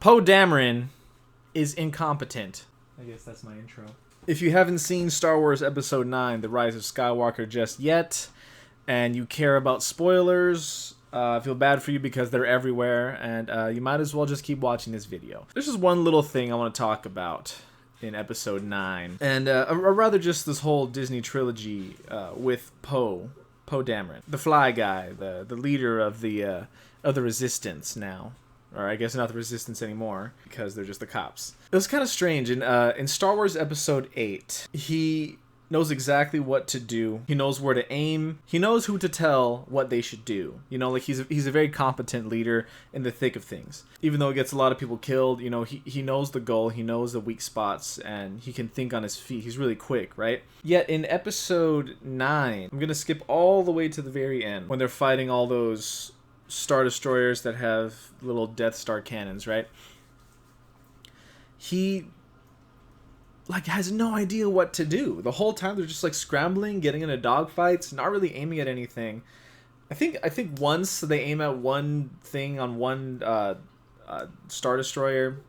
Poe Dameron is incompetent. I guess that's my intro. If you haven't seen Star Wars Episode 9, The Rise of Skywalker just yet, and you care about spoilers, I feel bad for you because they're everywhere, and you might as well just keep watching this video. There's just one little thing I want to talk about in Episode 9, and or rather just this whole Disney trilogy with Poe Dameron, the Fly Guy, the leader of the Resistance now. Or I guess not the Resistance anymore, because they're just the cops. It was kind of strange. In Star Wars Episode 8, he knows exactly what to do. He knows where to aim. He knows who to tell what they should do. You know, like he's a very competent leader in the thick of things. Even though it gets a lot of people killed, you know, he knows the goal. He knows the weak spots, and he can think on his feet. He's really quick, right? Yet in Episode 9, I'm going to skip all the way to the very end, when they're fighting all those Star Destroyers that have little Death Star cannons, right? He has no idea what to do. The whole time they're just scrambling, getting into dogfights, not really aiming at anything. I think once they aim at one thing on one Star Destroyer,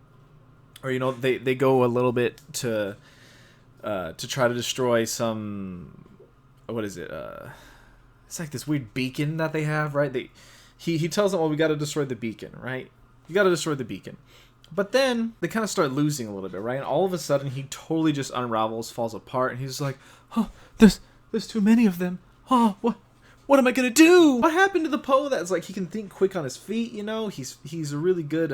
or you know they go a little bit to try to destroy some, what is it? It's like this weird beacon that they have, right? He tells them, "Oh, we got to destroy the beacon, right? You got to destroy the beacon." But then they kind of start losing a little bit, right? And all of a sudden, he totally just unravels, falls apart, and he's like, "Oh, there's too many of them. Oh, what am I gonna do? What happened to the Poe that's he can think quick on his feet? You know, he's a really good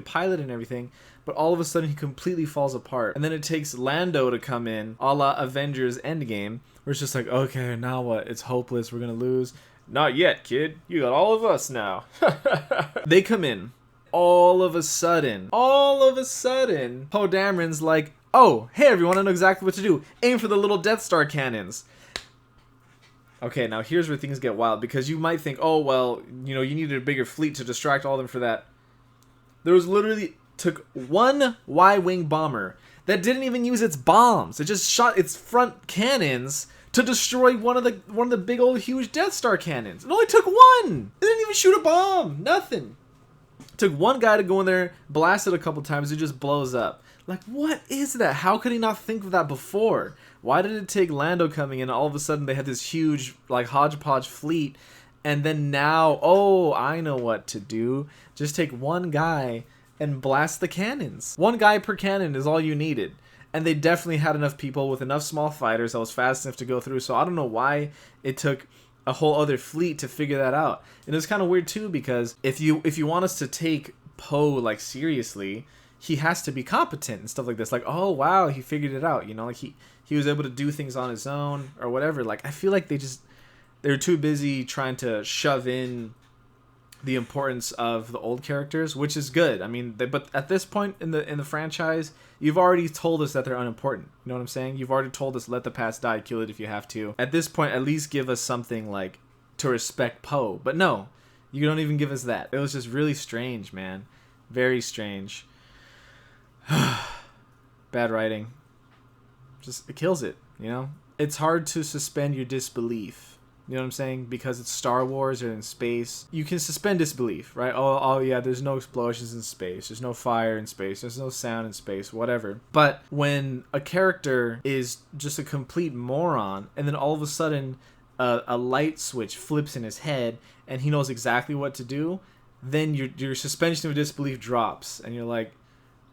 pilot and everything." But all of a sudden, he completely falls apart, and then it takes Lando to come in, a la Avengers Endgame, where it's just like, okay, now what? It's hopeless. We're gonna lose. Not yet, kid. You got all of us now. They come in. All of a sudden, Poe Dameron's like, "Oh, hey everyone, I know exactly what to do. Aim for the little Death Star cannons." Okay, now here's where things get wild, because you might think, oh, well, you know, you needed a bigger fleet to distract all of them for that. There was literally, took one Y-wing bomber that didn't even use its bombs. It just shot its front cannons to destroy one of the big old huge Death Star cannons. It only took one. It didn't even shoot a bomb. Nothing. It took one guy to go in there, blast it a couple times, it just blows up. Like, what is that? How could he not think of that before? Why did it take Lando coming in, and all of a sudden they had this huge, hodgepodge fleet, and then now, oh, I know what to do. Just take one guy and blast the cannons. One guy per cannon is all you needed. And they definitely had enough people with enough small fighters that was fast enough to go through. So I don't know why it took a whole other fleet to figure that out. And it's kind of weird too, because if you want us to take Poe seriously, he has to be competent and stuff like this. Like, oh wow, he figured it out. You know, he was able to do things on his own or whatever. I feel like they're too busy trying to shove in the importance of the old characters, which is good. I mean, but at this point in the franchise, you've already told us that they're unimportant. You know what I'm saying? You've already told us, let the past die, kill it if you have to. At this point, at least give us something to respect Poe. But no, you don't even give us that. It was just really strange, man. Very strange. Bad writing. Just, it kills it, you know? It's hard to suspend your disbelief. You know what I'm saying? Because it's Star Wars or in space. You can suspend disbelief, right? Oh yeah, there's no explosions in space. There's no fire in space. There's no sound in space, whatever. But when a character is just a complete moron, and then all of a sudden a light switch flips in his head, and he knows exactly what to do, then your suspension of disbelief drops. And you're like,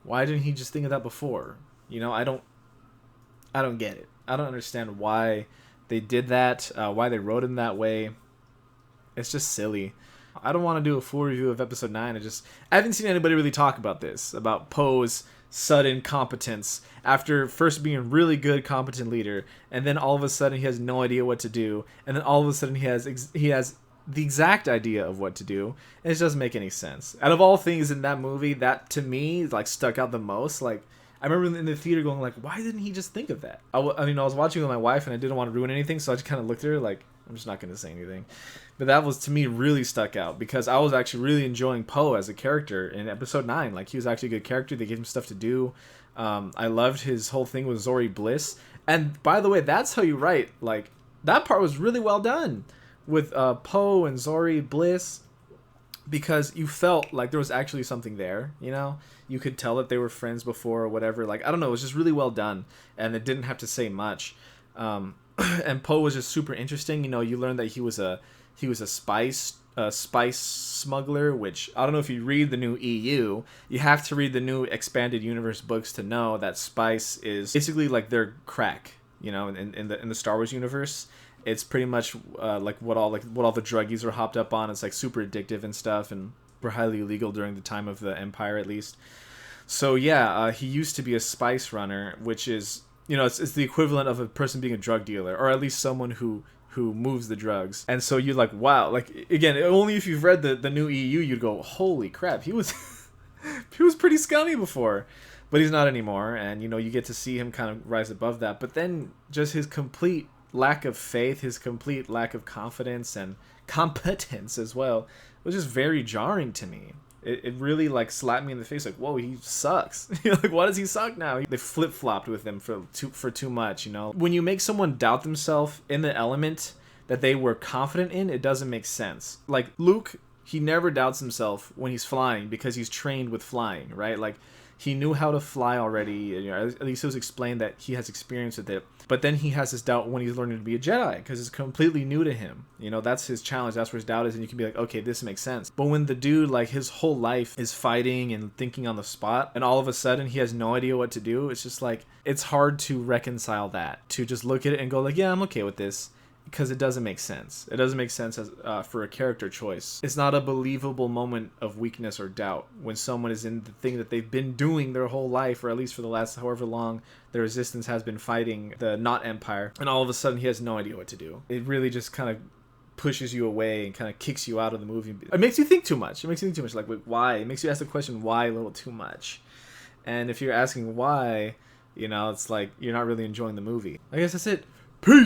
why didn't he just think of that before? You know, I don't get it. I don't understand why they did that, why they wrote him that way. It's just silly. I don't want to do a full review of Episode 9. I haven't seen anybody really talk about this, about Poe's sudden competence after first being a really good, competent leader, and then all of a sudden he has no idea what to do, and then all of a sudden he has the exact idea of what to do, and it doesn't make any sense. Out of all things in that movie, that to me stuck out the most. I remember in the theater going why didn't he just think of that? I was watching with my wife, and I didn't want to ruin anything, so I just kind of looked at her I'm just not going to say anything. But that was, to me, really stuck out, because I was actually really enjoying Poe as a character in Episode 9. He was actually a good character. They gave him stuff to do. I loved his whole thing with Zori Bliss. And by the way, that's how you write. That part was really well done with Poe and Zori Bliss. because you felt like there was actually something there, you know? You could tell that they were friends before or whatever. Like, I don't know, it was just really well done, and it didn't have to say much. And Poe was just super interesting. You know, you learned that he was a spice smuggler, which I don't know if you read the new EU, you have to read the new expanded universe books to know that spice is basically like their crack, you know, in the Star Wars universe. It's pretty much like what all the druggies are hopped up on. It's like super addictive and stuff, and were highly illegal during the time of the Empire, at least. So yeah, he used to be a spice runner, which is, you know, it's the equivalent of a person being a drug dealer, or at least someone who moves the drugs. And so you're like, wow, like, again, only if you've read the new EU, you'd go, holy crap, he was he was pretty scummy before, but he's not anymore. And you know, you get to see him kind of rise above that. But then just his complete lack of faith, his complete lack of confidence and competence as well, was just very jarring to me. It really like slapped me in the face, like, whoa, he sucks. You know, like, why does he suck now? They flip-flopped with him for too much, you know? When you make someone doubt themselves in the element that they were confident in, it doesn't make sense. Like Luke, he never doubts himself when he's flying because he's trained with flying, right? Like, he knew how to fly already. You know, at least it was explained that he has experience with it. But then he has this doubt when he's learning to be a Jedi because it's completely new to him. You know, that's his challenge. That's where his doubt is. And you can be like, okay, this makes sense. But when the dude, like, his whole life is fighting and thinking on the spot, and all of a sudden he has no idea what to do, it's just like, it's hard to reconcile that. To just look at it and go like, yeah, I'm okay with this. Because it doesn't make sense. It doesn't make sense as for a character choice. It's not a believable moment of weakness or doubt when someone is in the thing that they've been doing their whole life, or at least for the last however long the Resistance has been fighting the not Empire, and all of a sudden he has no idea what to do. It really just kind of pushes you away and kind of kicks you out of the movie. It makes you think too much. Like, wait, why? It makes you ask the question why a little too much. And if you're asking why, you know, it's like you're not really enjoying the movie. I guess that's it. Peace!